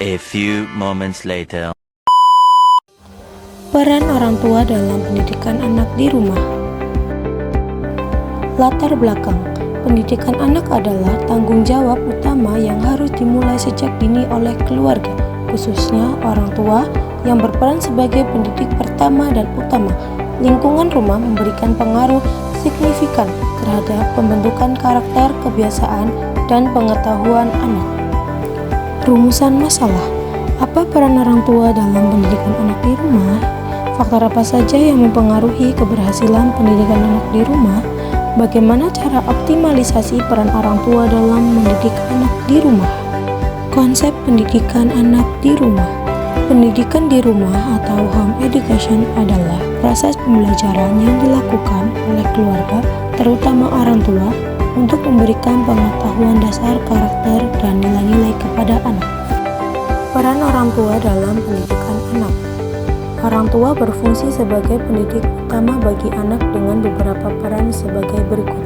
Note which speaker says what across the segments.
Speaker 1: A few moments later.
Speaker 2: Peran orang tua dalam pendidikan anak di rumah. Latar belakang, pendidikan anak adalah tanggung jawab utama yang harus dimulai sejak dini oleh keluarga, khususnya orang tua yang berperan sebagai pendidik pertama dan utama. Lingkungan rumah memberikan pengaruh signifikan terhadap pembentukan karakter, kebiasaan, dan pengetahuan anak. Rumusan masalah. Apa peran orang tua dalam pendidikan anak di rumah? Faktor apa saja yang mempengaruhi keberhasilan pendidikan anak di rumah? Bagaimana cara optimalisasi peran orang tua dalam mendidik anak di rumah? Konsep pendidikan anak di rumah. Pendidikan di rumah atau home education adalah proses pembelajaran yang dilakukan oleh keluarga, terutama orang tua, untuk memberikan pengetahuan dasar karakter dan nilai-nilai kepada anak. Peran orang tua dalam pendidikan anak. Orang tua berfungsi sebagai pendidik utama bagi anak dengan beberapa peran sebagai berikut.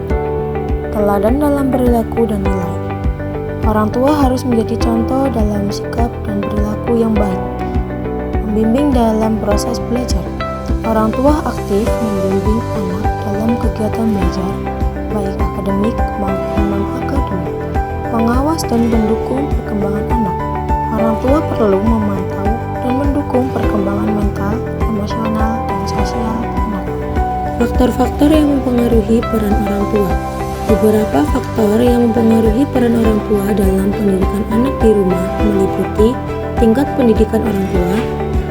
Speaker 2: Teladan dalam perilaku dan nilai. Orang tua harus menjadi contoh dalam sikap dan perilaku yang baik. Membimbing dalam proses belajar. Orang tua aktif membimbing anak dalam kegiatan belajar, baik akademik maupun non-akademik. Pengawas dan mendukung perkembangan anak. Orang tua perlu memantau dan mendukung perkembangan mental, emosional, dan sosial anak. Faktor-faktor yang mempengaruhi peran orang tua. Beberapa faktor yang mempengaruhi peran orang tua dalam pendidikan anak di rumah meliputi tingkat pendidikan orang tua,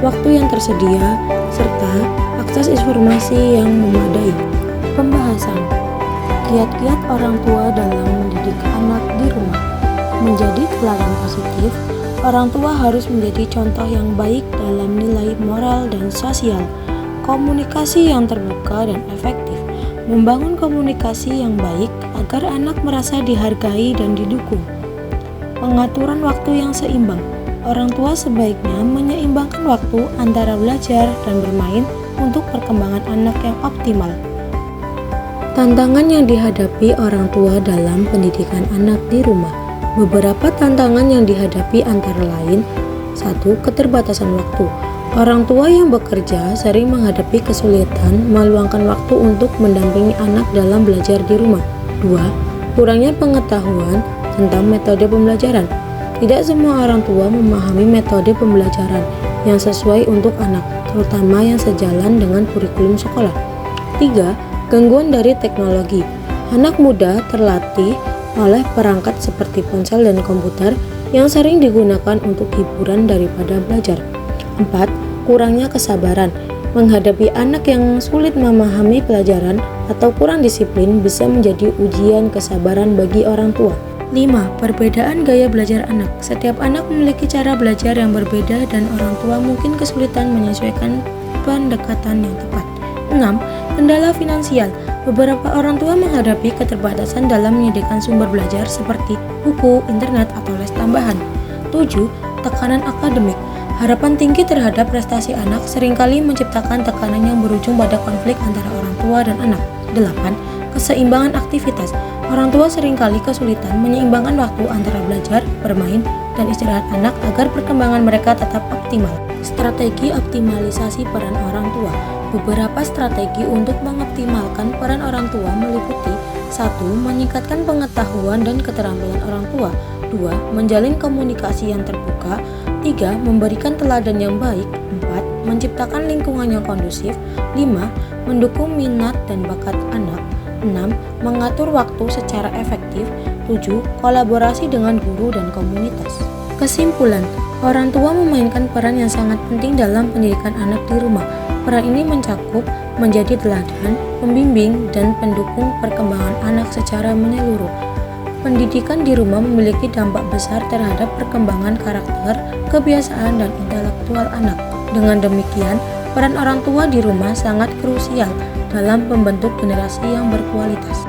Speaker 2: waktu yang tersedia, serta akses informasi yang memadai. Pembahasan kiat-kiat orang tua dalam mendidik anak di rumah. Menjadi teladan positif, orang tua harus menjadi contoh yang baik dalam nilai moral dan sosial. Komunikasi yang terbuka dan efektif. Membangun komunikasi yang baik agar anak merasa dihargai dan didukung. Pengaturan waktu yang seimbang. Orang tua sebaiknya menyeimbangkan waktu antara belajar dan bermain untuk perkembangan anak yang optimal. Tantangan yang dihadapi orang tua dalam pendidikan anak di rumah. Beberapa tantangan yang dihadapi antara lain: 1. Keterbatasan waktu. Orang tua yang bekerja sering menghadapi kesulitan meluangkan waktu untuk mendampingi anak dalam belajar di rumah. 2. Kurangnya pengetahuan tentang metode pembelajaran. Tidak semua orang tua memahami metode pembelajaran yang sesuai untuk anak, terutama yang sejalan dengan kurikulum sekolah. 3. Gangguan dari teknologi. Anak muda terlatih oleh perangkat seperti ponsel dan komputer yang sering digunakan untuk hiburan daripada belajar. 4. Kurangnya kesabaran. Menghadapi anak yang sulit memahami pelajaran atau kurang disiplin bisa menjadi ujian kesabaran bagi orang tua. 5. Perbedaan gaya belajar anak. Setiap anak memiliki cara belajar yang berbeda dan orang tua mungkin kesulitan menyesuaikan pendekatan yang tepat. 6. Kendala finansial. Beberapa orang tua menghadapi keterbatasan dalam menyediakan sumber belajar seperti buku, internet, atau les tambahan. 7. Tekanan akademik. Harapan tinggi terhadap prestasi anak seringkali menciptakan tekanan yang berujung pada konflik antara orang tua dan anak. 8. Keseimbangan aktivitas. Orang tua seringkali kesulitan menyeimbangkan waktu antara belajar, bermain, dan istirahat anak agar perkembangan mereka tetap optimal. Strategi optimalisasi peran orang tua. Beberapa strategi untuk mengoptimalkan peran orang tua meliputi: 1. Meningkatkan pengetahuan dan keterampilan orang tua. 2. Menjalin komunikasi yang terbuka. 3. Memberikan teladan yang baik. 4. Menciptakan lingkungan yang kondusif. 5. Mendukung minat dan bakat anak. 6. Mengatur waktu secara efektif. 7. Kolaborasi dengan guru dan komunitas. Kesimpulan, orang tua memainkan peran yang sangat penting dalam pendidikan anak di rumah. Peran ini mencakup menjadi teladan, pembimbing, dan pendukung perkembangan anak secara menyeluruh. Pendidikan di rumah memiliki dampak besar terhadap perkembangan karakter, kebiasaan, dan intelektual anak. Dengan demikian, peran orang tua di rumah sangat krusial dalam membentuk generasi yang berkualitas.